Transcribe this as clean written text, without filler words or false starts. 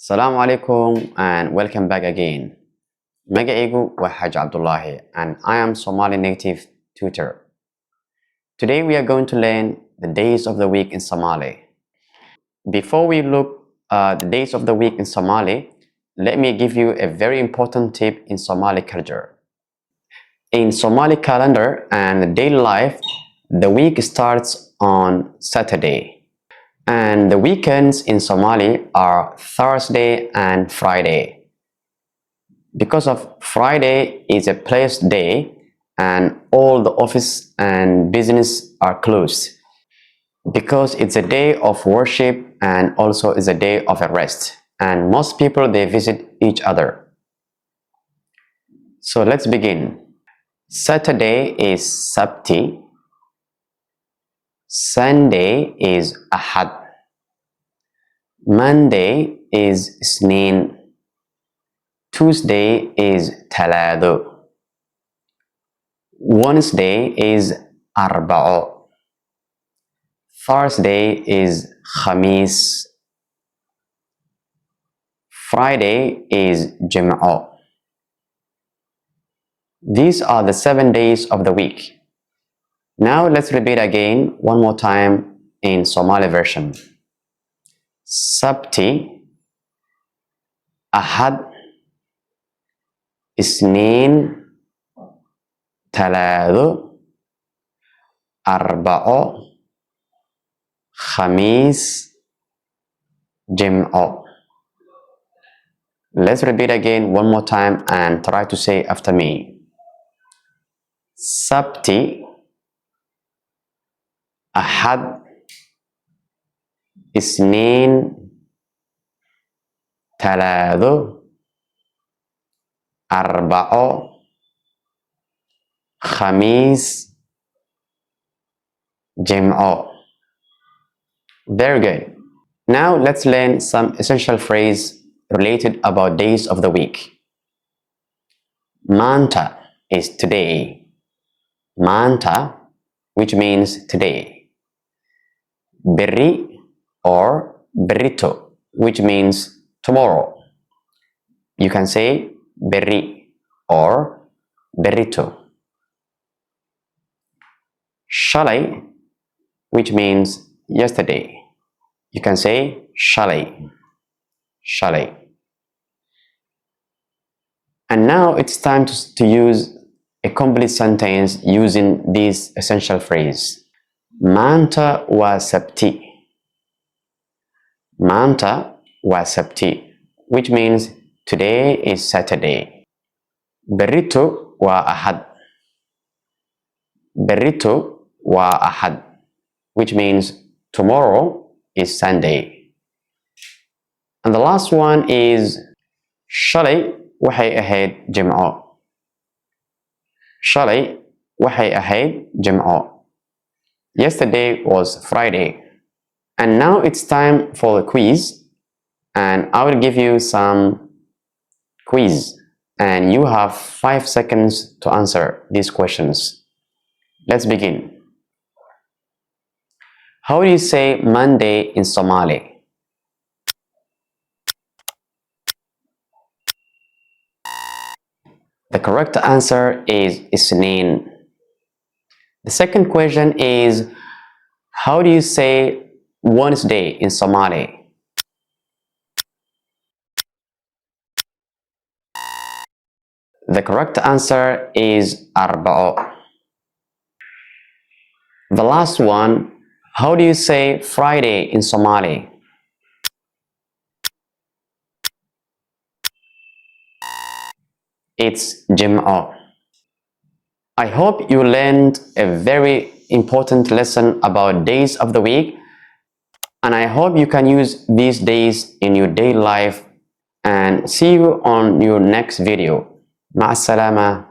Assalamu alaikum and welcome back again. Magacaygu waa Haji Abdullahi and I am Somali native tutor. Today we are going to learn the days of the week in Somali. Before we look at the days of the week in Somali, let me give you a very important tip in Somali culture. In Somali calendar and daily life, the week starts on Saturday. And the weekends in Somali are Thursday and Friday. Because of Friday is a placed day and all the office and business are closed. Because it's a day of worship and also is a day of a rest. And most people, they visit each other. So let's begin. Saturday is Sabti. Sunday is Ahad. Monday is Isnin. Tuesday is Talado. Wednesday is Arba'o. Thursday is Khamis. Friday is Jum'ah. These are the 7 days of the week. Now let's repeat again one more time in Somali version. Sabti, Ahad, Isnin, Talado, Arba'o, Khamis, Jum'ah. Let's repeat again one more time and try to say after me. Sabti, Ahad, Isnin, Talado, Arba'o, Khamis, Jum'ah. Very good. Now let's learn some essential phrase related about days of the week. Manta is today. Manta, which means today. Berri or berrito, which means tomorrow. You can say berri or berrito. Shalay, which means yesterday. You can say shalay. Shalay. And now it's time to use a complete sentence using this essential phrase. Manta wa Sabti. Manta wa Sabti, which means today is Saturday. Berrito wa Ahad. Berrito wa Ahad, which means tomorrow is Sunday. And the last one is Shalay waxay ahayd Jum'ah. Shalay waxay ahayd Jum'ah. Yesterday was Friday. And now it's time for the quiz. And I will give you some quiz. And you have 5 seconds to answer these questions. Let's begin. How do you say Monday in Somali? The correct answer is Isnin. The second question is, how do you say Wednesday in Somali? The correct answer is Arba'o. The last one, how do you say Friday in Somali? It's Jum'ah. I hope you learned a very important lesson about days of the week, and I hope you can use these days in your daily life, and see you on your next video. Ma'as salama.